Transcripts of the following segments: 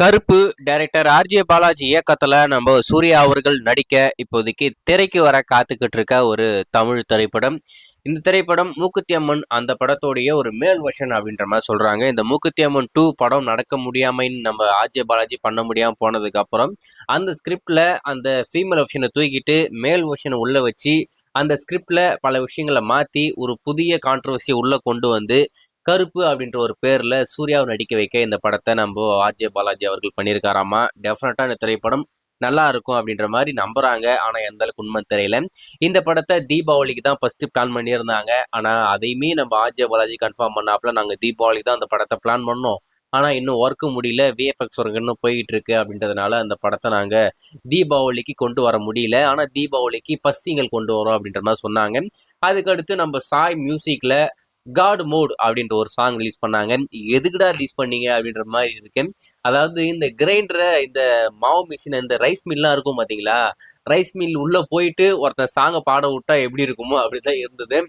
கருப்பு director RJ Balaji இயக்கத்துல நம்ம சூர்யா அவர்கள் நடிக்க இப்போதைக்கு திரைக்கு வர காத்துக்கிட்டு இருக்க ஒரு தமிழ் திரைப்படம். இந்த திரைப்படம் மூக்குத்தி அம்மன் அந்த படத்தோடைய ஒரு மேல் வெர்ஷன் அப்படின்ற மாதிரி சொல்றாங்க. இந்த மூக்குத்தி அம்மன் 2 படம் நடக்க முடியாமைன்னு நம்ம ஆர்ஜே பாலாஜி பண்ண முடியாம போனதுக்கு அப்புறம் அந்த ஸ்கிரிப்ட்ல அந்த ஃபீமேல் வெர்ஷனை தூக்கிட்டு மேல் வெர்ஷனை உள்ள வச்சு அந்த ஸ்கிரிப்ட்ல பல விஷயங்களை மாத்தி ஒரு புதிய கான்ட்ரவர்சியை உள்ள கொண்டு வந்து கருப்பு அப்படின்ற ஒரு பேர்ல சூர்யாவை நடிக்க வைக்க இந்த படத்தை நம்ம ஆர்ஜே பாலாஜி அவர்கள் பண்ணியிருக்காராமா. டெஃபினட்டா இந்த திரைப்படம் நல்லா இருக்கும் அப்படின்ற மாதிரி நம்புறாங்க. ஆனா எந்த அளவுக்கு உண்மை தெரியல. இந்த படத்தை தீபாவளிக்கு தான் ஃபர்ஸ்ட் பிளான் பண்ணியிருந்தாங்க. ஆனா அதையுமே நம்ம ஆர்ஜே பாலாஜி கன்ஃபார்ம் பண்ணாப்புல நாங்க தீபாவளிக்கு தான் அந்த படத்தை பிளான் பண்ணோம். ஆனா இன்னும் ஒர்க்கு முடியல, விஎஃப்எக்ஸ் ஒர்க் இன்னும் போயிட்டு இருக்கு அப்படின்றதுனால அந்த படத்தை நாங்க தீபாவளிக்கு கொண்டு வர முடியல. ஆனா தீபாவளிக்கு ஃபர்ஸ்ட் சிங்கிள் கொண்டு வரோம் அப்படின்ற மாதிரி சொன்னாங்க. அதுக்கடுத்து நம்ம சாய் மியூசிக்ல காட் மோட் அப்படின்ற ஒரு சாங் ரிலீஸ் பண்ணாங்க. எதுக்குடா ரிலீஸ் பண்ணீங்க அப்படின்ற மாதிரி இருக்கு. அதாவது இந்த கிரைண்டரை, இந்த மாவு மிஷின், இந்த ரைஸ் மில்லாம் இருக்கும் பாத்தீங்களா, ரைஸ் மில் உள்ள போயிட்டு ஒருத்தன் சாங்கை பாட விட்டா எப்படி இருக்குமோ அப்படிதான் இருந்தது.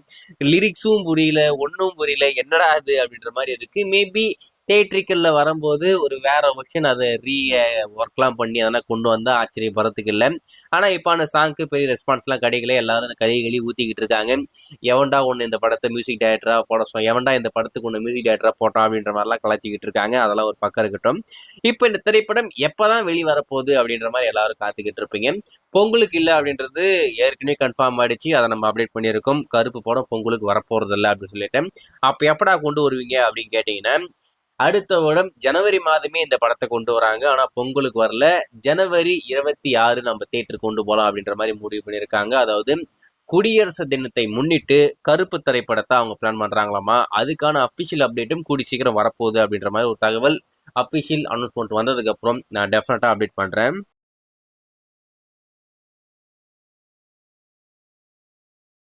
லிரிக்ஸும் புரியல, ஒன்றும் புரியல, என்னடா அது அப்படின்ற மாதிரி இருக்கு. மேபி தேட்ரிக்கல்ல வரும்போது ஒரு வேற வெர்ஷன் அதை ஒர்க்லாம் பண்ணி அதெல்லாம் கொண்டு வந்தா ஆச்சரியப்படுறதுக்கு இல்லை. ஆனா இப்போ அந்த சாங்க்கு பெரிய ரெஸ்பான்ஸ்லாம் கிடைக்கல. எல்லாரும் அந்த கழிகளி ஊத்திக்கிட்டு இருக்காங்க. எவன்டா ஒன்று இந்த படத்தை மியூசிக் டைரக்டரா போட எவன்டா இந்த படத்துக்கு ஒன்று மியூசிக் டைரக்டரா போட்டான் அப்படின்ற மாதிரிலாம் கலாச்சிக்கிட்டு இருக்காங்க. அதெல்லாம் ஒரு பக்கம் இருக்கட்டும். இப்போ இந்த திரைப்படம் எப்பதான் வெளி வரப்போகுது அப்படின்ற மாதிரி எல்லாரும் காத்துக்கிட்டு இருப்பீங்க. பொங்கலுக்கு இல்லை அப்படின்றது ஏற்கனவே கன்ஃபார்ம் ஆயிடுச்சு. அதை நம்ம அப்டேட் பண்ணியிருக்கோம். கருப்பு படம் பொங்கலுக்கு வரப்போறது இல்லை அப்படின்னு சொல்லிட்டேன். அப்போ எப்படா கொண்டு வருவீங்க அப்படின்னு கேட்டீங்கன்னா, அடுத்த வருடம் ஜனவரி மாதமே இந்த படத்தை கொண்டு வராங்க. ஆனா பொங்கலுக்கு வரல. ஜனவரி 26 நம்ம தியேட்டருக்கு கொண்டு போகலாம் அப்படின்ற மாதிரி முடிவு பண்ணியிருக்காங்க. அதாவது குடியரசு தினத்தை முன்னிட்டு கருப்பு திரைப்படத்தை அவங்க பிளான் பண்றாங்களாமா. அதுக்கான அபிஷியல் அப்டேட்டும் கூடி சீக்கிரம் வரப்போகுது அப்படின்ற மாதிரி ஒரு தகவல் அபிஷியல் அனௌன்ஸ்மெண்ட் வந்ததுக்கு அப்புறம் நான் டெஃபினட்டா அப்டேட் பண்றேன்.